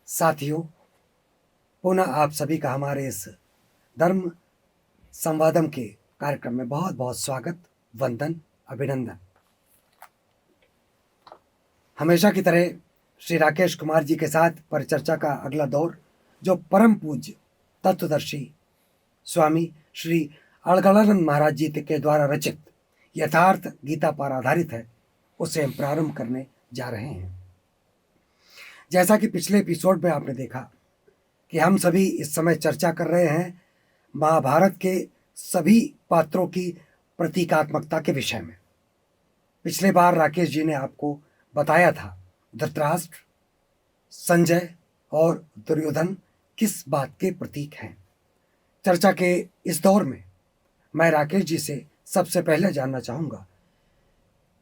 साथियों, पुनः आप सभी का हमारे इस धर्म संवादम के कार्यक्रम में बहुत बहुत स्वागत, वंदन, अभिनंदन। हमेशा की तरह श्री राकेश कुमार जी के साथ परिचर्चा का अगला दौर, जो परम पूज्य तत्वदर्शी स्वामी श्री अड़गड़ानंद महाराज जी के द्वारा रचित यथार्थ गीता पर आधारित है, उसे हम प्रारंभ करने जा रहे हैं। जैसा कि पिछले एपिसोड में आपने देखा कि हम सभी इस समय चर्चा कर रहे हैं महाभारत के सभी पात्रों की प्रतीकात्मकता के विषय में। पिछले बार राकेश जी ने आपको बताया था धृतराष्ट्र, संजय और दुर्योधन किस बात के प्रतीक हैं। चर्चा के इस दौर में मैं राकेश जी से सबसे पहले जानना चाहूंगा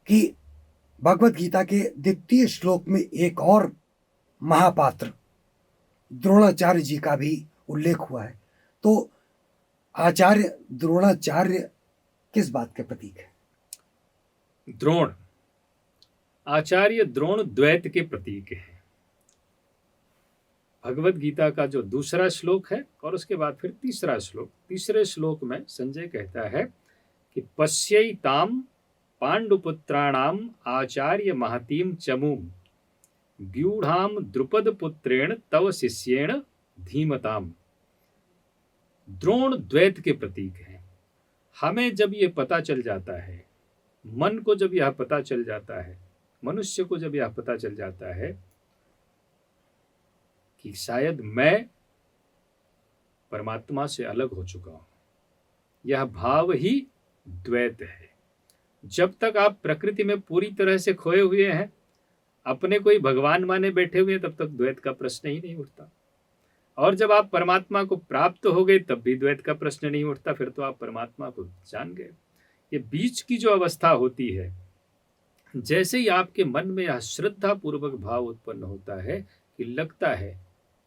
कि भगवत गीता के द्वितीय श्लोक में एक और महापात्र द्रोणाचार्य जी का भी उल्लेख हुआ है, तो आचार्य द्रोणाचार्य किस बात के प्रतीक है? द्रोण, आचार्य द्रोण द्वैत के प्रतीक है। भगवत गीता का जो दूसरा श्लोक है और उसके बाद फिर तीसरा श्लोक, तीसरे श्लोक में संजय कहता है कि पश्यैताम पांडुपुत्राणाम आचार्य महतीम चमूम व्यूढ़ाम द्रुपद पुत्रेण तव शिष्येण धीमताम। द्रोण द्वैत के प्रतीक है। हमें जब ये पता चल जाता है, मन को जब यह पता चल जाता है, मनुष्य को जब यह पता चल जाता है कि शायद मैं परमात्मा से अलग हो चुका हूं, यह भाव ही द्वैत है। जब तक आप प्रकृति में पूरी तरह से खोए हुए हैं, अपने कोई भगवान माने बैठे हुए हैं, तब तक द्वैत का प्रश्न ही नहीं उठता। और जब आप परमात्मा को प्राप्त हो गए तब भी द्वैत का प्रश्न नहीं उठता, फिर तो आप परमात्मा को जान गए। ये बीच की जो अवस्था होती है, जैसे ही आपके मन में यह श्रद्धा पूर्वक भाव उत्पन्न होता है कि लगता है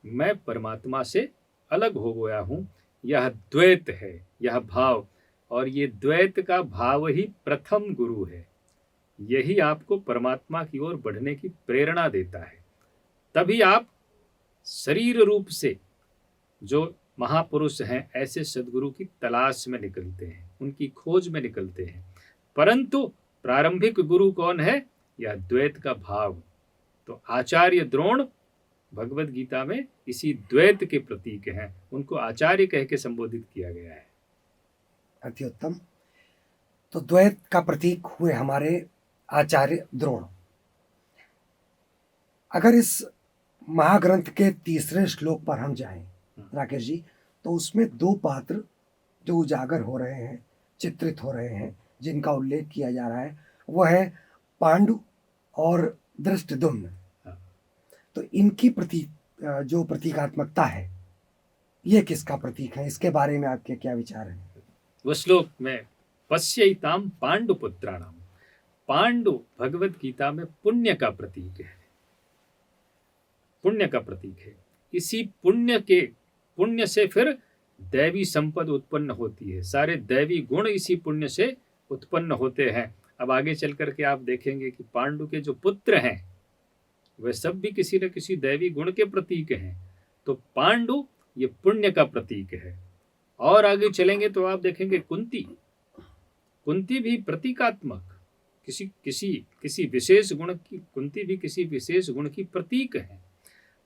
मैं परमात्मा से अलग हो गया हूं, यह द्वैत है, यह भाव। और ये द्वैत का भाव ही प्रथम गुरु है। यही आपको परमात्मा की ओर बढ़ने की प्रेरणा देता है। तभी आप शरीर रूप से जो महापुरुष हैं, ऐसे सद्गुरु की तलाश में निकलते हैं, उनकी खोज में निकलते हैं। परंतु प्रारंभिक गुरु कौन है? यह द्वैत का भाव। तो आचार्य द्रोण भगवत गीता में इसी द्वैत के प्रतीक हैं, उनको आचार्य कह के संबोधित किया गया है। अति उत्तम। तो द्वैत का प्रतीक हुए हमारे आचार्य द्रोण। अगर इस महाग्रंथ के तीसरे श्लोक पर हम जाएं राकेश जी, तो उसमें दो पात्र जो उजागर हो रहे हैं, चित्रित हो रहे हैं, जिनका उल्लेख किया जा रहा है, वो है पांडु और धृष्टद्युम्न। तो इनकी जो प्रतीकात्मकता है, ये किसका प्रतीक है? इसके बारे में आपके क्या विचार हैं? वो श्लोक में पश्यैताम पांडुपुत्राणाम, पांडु भगवत गीता में पुण्य का प्रतीक है, पुण्य का प्रतीक है। इसी पुण्य से फिर दैवी संपद उत्पन्न होती है, सारे दैवी गुण इसी पुण्य से उत्पन्न होते हैं। अब आगे चल करके आप देखेंगे कि पांडु के जो पुत्र हैं वे सब भी किसी न किसी दैवी गुण के प्रतीक हैं। तो पांडु ये पुण्य का प्रतीक है। और आगे चलेंगे तो आप देखेंगे कुंती भी प्रतीकात्मक, किसी विशेष गुण की, कुंती भी किसी विशेष गुण की प्रतीक है।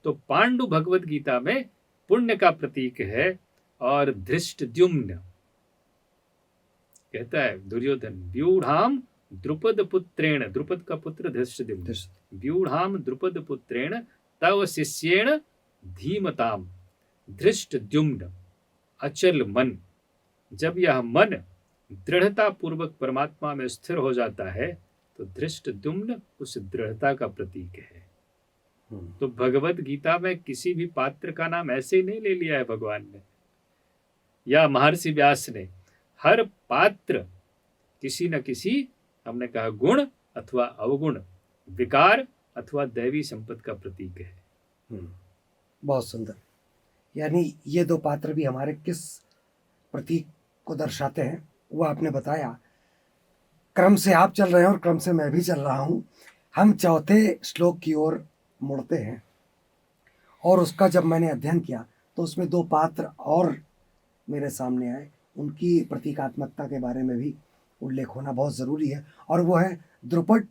तो पांडु भगवत गीता में पुण्य का प्रतीक है। और धृष्टद्युम्न कहता है दुर्योधन, व्यूढ़ाम द्रुपद पुत्रेण, द्रुपद का पुत्र धृष्टद्युम्न, व्यूढ़ाम द्रुपद पुत्रेण तव शिष्येण धीमताम। धृष्टद्युम्न अचल मन, जब यह मन दृढ़ता पूर्वक परमात्मा में स्थिर हो जाता है तो धृष्टद्युम्न उस दृढ़ता का प्रतीक है। तो भगवत गीता में किसी भी पात्र का नाम ऐसे ही नहीं ले लिया है भगवान ने या महर्षि व्यास ने। हर पात्र किसी न किसी, हमने कहा, गुण अथवा अवगुण, विकार अथवा दैवी संपत्ति का प्रतीक है। बहुत सुंदर। यानी ये दो पात्र भी हमारे किस प्रतीक को दर्शाते हैं वो आपने बताया। क्रम से आप चल रहे हैं और क्रम से मैं भी चल रहा हूं। हम चौथे श्लोक की ओर मुड़ते हैं और उसका जब मैंने अध्ययन किया तो उसमें दो पात्र और मेरे सामने आए, उनकी प्रतीकात्मकता के बारे में भी उल्लेख होना बहुत ज़रूरी है, और वो है द्रुपद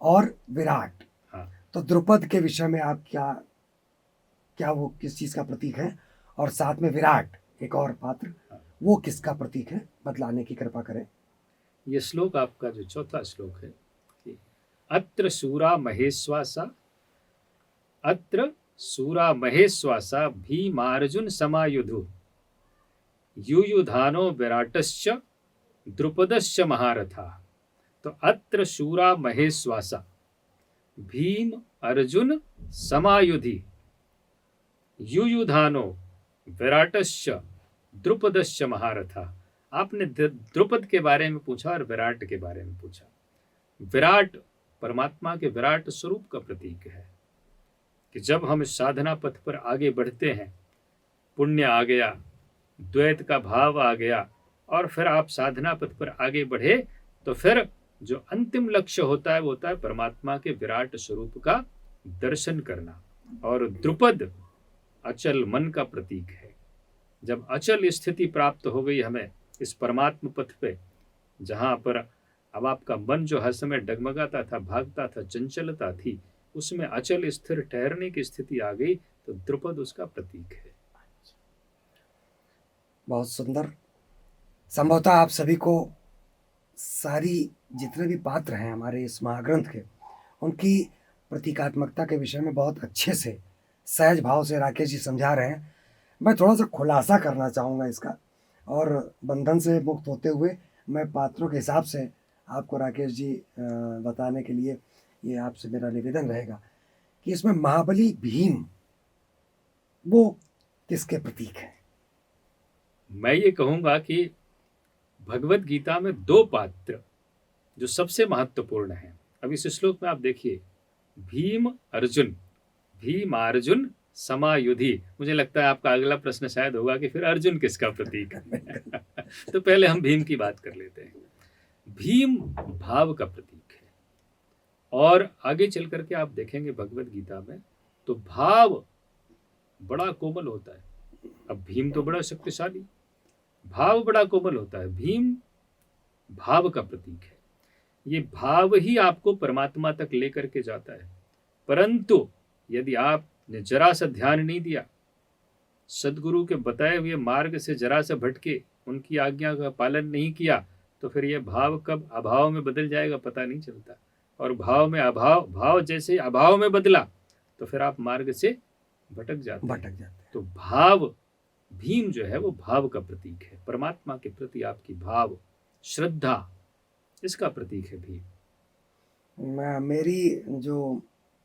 और विराट। हाँ, तो द्रुपद के विषय में आप क्या क्या वो किस चीज़ का प्रतीक है, और साथ में विराट एक और पात्र, वो किसका प्रतीक है, बतलाने की कृपा करें। ये श्लोक आपका जो चौथा श्लोक है कि अत्र शूरा महेश्वासा, अत्र शूरा महेश्वासा भीमार्जुन समायुधु, युयुधानो विराटश्च द्रुपदश्च महारथा। तो अत्र शूरा महेश्वासा भीम अर्जुन समायुधि, युयुधानो विराटश्च द्रुपदश्च महारथा। आपने द्रुपद के बारे में पूछा और विराट के बारे में पूछा। विराट परमात्मा के विराट स्वरूप का प्रतीक है कि जब हम इस साधना पथ पर आगे बढ़ते हैं, पुण्य आ गया, द्वैत का भाव आ गया, और फिर आप साधना पथ पर आगे बढ़े, तो फिर जो अंतिम लक्ष्य होता है वो होता है परमात्मा के विराट स्वरूप का दर्शन करना। और द्रुपद अचल मन का प्रतीक है। जब अचल स्थिति प्राप्त हो गई हमें इस परमात्म पथ पे, जहां पर अब आपका मन जो हर समय डगमगाता था, भागता था, चंचलता थी, उसमें अचल स्थिर ठहरने की स्थिति आ गई, तो द्रुपद उसका प्रतीक है। बहुत सुंदर। संभवतः आप सभी को सारी जितने भी पात्र हैं हमारे इस महाग्रंथ के, उनकी प्रतीकात्मकता के विषय में बहुत अच्छे से सहज भाव से राकेश जी समझा रहे हैं। मैं थोड़ा सा खुलासा करना चाहूँगा इसका, और बंधन से मुक्त होते हुए मैं पात्रों के हिसाब से आपको राकेश जी बताने के लिए ये आपसे मेरा निवेदन रहेगा कि इसमें महाबली भीम वो किसके प्रतीक है। मैं ये कहूंगा कि भगवत गीता में दो पात्र जो सबसे महत्वपूर्ण हैं। अब इस श्लोक में आप देखिए, भीम अर्जुन, भीम अर्जुन समायुधि। मुझे लगता है आपका अगला प्रश्न शायद होगा कि फिर अर्जुन किसका प्रतीक है। तो पहले हम भीम की बात कर लेते हैं। भीम भाव का प्रतीक है, और आगे चल करके आप देखेंगे भगवत गीता में तो भाव बड़ा कोमल होता है। अब भीम तो बड़ा शक्तिशाली, भाव बड़ा कोमल होता है। भीम भाव का प्रतीक है। ये भाव ही आपको परमात्मा तक लेकर के जाता है। परंतु यदि आपने जरा सा ध्यान नहीं दिया, सदगुरु के बताए हुए मार्ग से जरा सा भटके, उनकी आज्ञा का पालन नहीं किया, तो फिर यह भाव कब अभाव में बदल जाएगा पता नहीं चलता। और भाव में अभाव, भाव जैसे अभाव में बदला तो फिर आप मार्ग से भटक जाते हैं। तो भाव, भीम जो है वो भाव का प्रतीक है। परमात्मा के प्रति आपकी भाव, श्रद्धा, इसका प्रतीक है भीम। मेरी जो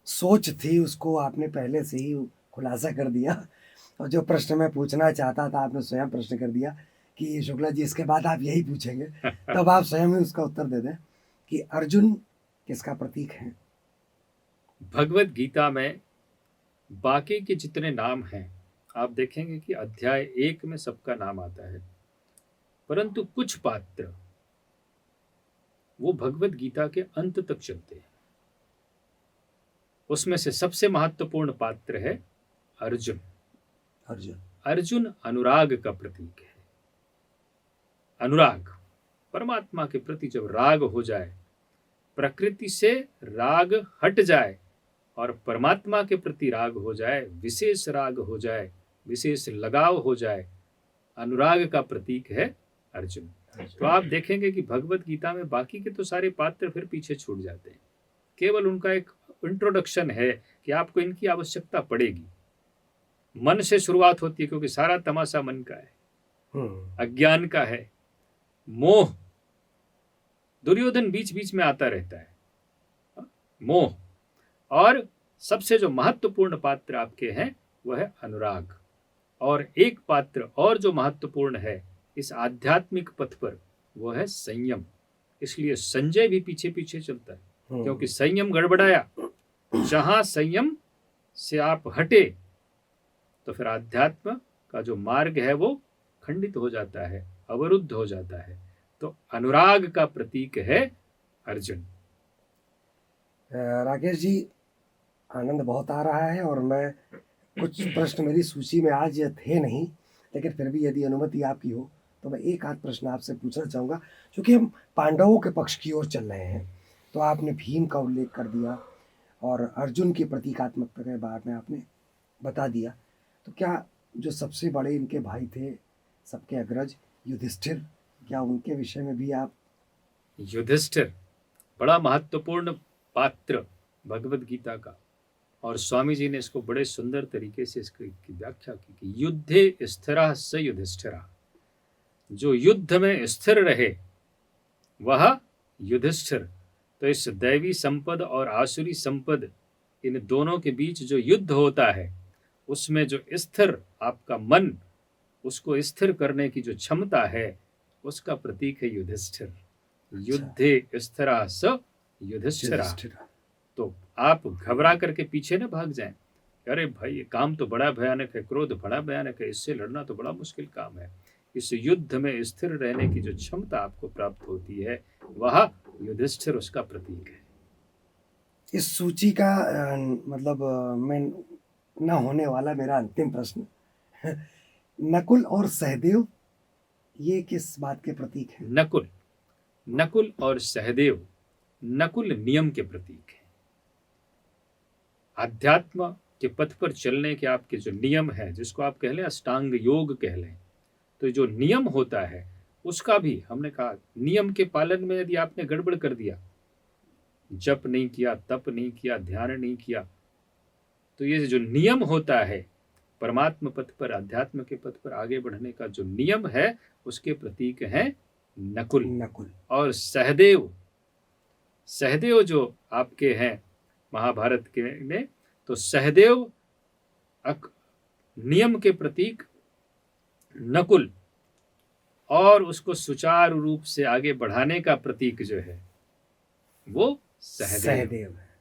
सोच थी उसको आपने पहले से ही खुलासा कर दिया, और जो प्रश्न मैं पूछना चाहता था आपने स्वयं प्रश्न कर दिया कि शुक्ला जी इसके बाद आप यही पूछेंगे। तब आप स्वयं ही उसका उत्तर दे दें कि अर्जुन किसका प्रतीक है। भगवत गीता में बाकी के जितने नाम हैं आप देखेंगे कि अध्याय 1 में सबका नाम आता है, परंतु कुछ पात्र वो भगवत गीता के अंत तक चलते हैं। उसमें से सबसे महत्वपूर्ण पात्र है अर्जुन। अर्जुन अर्जुन अनुराग का प्रतीक है। अनुराग, परमात्मा के प्रति जब राग हो जाए, प्रकृति से राग हट जाए और परमात्मा के प्रति राग हो जाए, विशेष राग हो जाए, विशेष लगाव हो जाए, अनुराग का प्रतीक है अर्जुन। तो आप देखेंगे कि भगवत गीता में बाकी के तो सारे पात्र फिर पीछे छूट जाते हैं। केवल उनका एक इंट्रोडक्शन है कि आपको इनकी आवश्यकता पड़ेगी। मन से शुरुआत होती है, क्योंकि सारा तमाशा मन का है, अज्ञान का है, मोह। दुर्योधन बीच बीच में आता रहता है, मोह। और सबसे जो महत्वपूर्ण पात्र आपके हैं वह है अनुराग। और एक पात्र और जो महत्वपूर्ण है इस आध्यात्मिक पथ पर, वो है संयम। इसलिए संजय भी पीछे पीछे चलता है, क्योंकि संयम गड़बड़ाया। जहां संयम से आप हटे तो फिर अध्यात्म का जो मार्ग है वो खंडित हो जाता है, अवरुद्ध हो जाता है। तो अनुराग का प्रतीक है अर्जुन। राकेश जी, आनंद बहुत आ रहा है, और मैं कुछ प्रश्न मेरी सूची में आज थे नहीं, लेकिन फिर भी यदि अनुमति आपकी हो तो मैं एक आध प्रश्न आपसे पूछना चाहूँगा। क्योंकि हम पांडवों के पक्ष की ओर चल रहे हैं, तो आपने भीम का उल्लेख कर दिया और अर्जुन की प्रतीकात्मकता के बारे में आपने बता दिया। तो क्या जो सबसे बड़े इनके भाई थे, सबके अग्रज युधिष्ठिर, क्या उनके विषय में भी आप? युधिष्ठिर बड़ा महत्वपूर्ण पात्र भगवत गीता का, और स्वामी जी ने इसको बड़े सुंदर तरीके से इसकी व्याख्या की कि युद्धे स्थिरः स युधिष्ठिरः, जो युद्ध में स्थिर रहे वह युधिष्ठिर। तो इस दैवी संपद और आसुरी संपद, इन दोनों के बीच जो युद्ध होता है उसमें जो स्थिर आपका मन, उसको स्थिर करने की जो क्षमता है, उसका प्रतीक है युधिष्ठिर। युद्धे स्थिरः स युधिष्ठिरः। तो आप घबरा करके पीछे न भाग जाएं, अरे भाई ये काम तो बड़ा भयानक है, क्रोध बड़ा भयानक है, इससे लड़ना तो बड़ा मुश्किल काम है। इस युद्ध में स्थिर रहने की जो क्षमता आपको प्राप्त होती है, वह युधिष्ठिर उसका प्रतीक है। इस सूची का मतलब मैं न होने वाला मेरा अंतिम प्रश्न, नकुल और सहदेव ये किस बात के प्रतीक हैं? नकुल और सहदेव, नकुल नियम के प्रतीक है। अध्यात्म के पथ पर चलने के आपके जो नियम है, जिसको आप कह लें अष्टांग योग कह लें, तो जो नियम होता है उसका भी हमने कहा, नियम के पालन में यदि आपने गड़बड़ कर दिया, जप नहीं किया, तप नहीं किया, ध्यान नहीं किया, तो ये जो नियम होता है परमात्म पथ पर, अध्यात्म के पथ पर आगे बढ़ने का जो नियम है, उसके प्रतीक हैं नकुल और सहदेव। सहदेव जो आपके हैं महाभारत के में, तो सहदेव नियम के प्रतीक नकुल, और उसको सुचारू रूप से आगे बढ़ाने का प्रतीक जो है वो सहदेव है।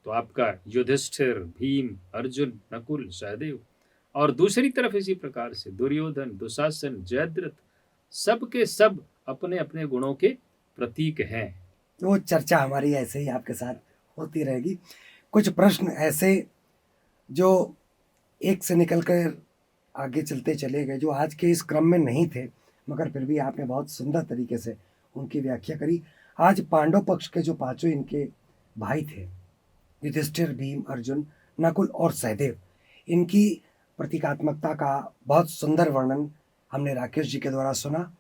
तो आपका युधिष्ठिर, भीम, अर्जुन, नकुल, सहदेव, और दूसरी तरफ इसी प्रकार से दुर्योधन, दुशासन, जयद्रथ, सब के सब अपने अपने गुणों के प्रतीक हैं। वो चर्चा हमारी ऐसे ही आपके साथ होती रहेगी। कुछ प्रश्न ऐसे जो एक से निकल कर आगे चलते चले गए, जो आज के इस क्रम में नहीं थे, मगर फिर भी आपने बहुत सुंदर तरीके से उनकी व्याख्या करी। आज पांडव पक्ष के जो पांचों इनके भाई थे, युधिष्ठिर, भीम, अर्जुन, नकुल और सहदेव, इनकी प्रतीकात्मकता का बहुत सुंदर वर्णन हमने राकेश जी के द्वारा सुना।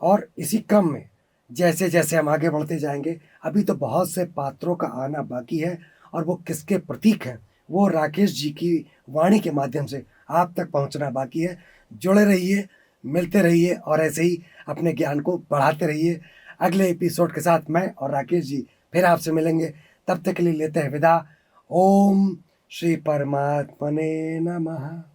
और इसी क्रम में जैसे जैसे हम आगे बढ़ते जाएंगे, अभी तो बहुत से पात्रों का आना बाकी है, और वो किसके प्रतीक हैं वो राकेश जी की वाणी के माध्यम से आप तक पहुंचना बाकी है। जुड़े रहिए, मिलते रहिए और ऐसे ही अपने ज्ञान को बढ़ाते रहिए। अगले एपिसोड के साथ मैं और राकेश जी फिर आपसे मिलेंगे। तब तक के लिए लेते हैं विदा। ओम श्री परमात्मने नमः।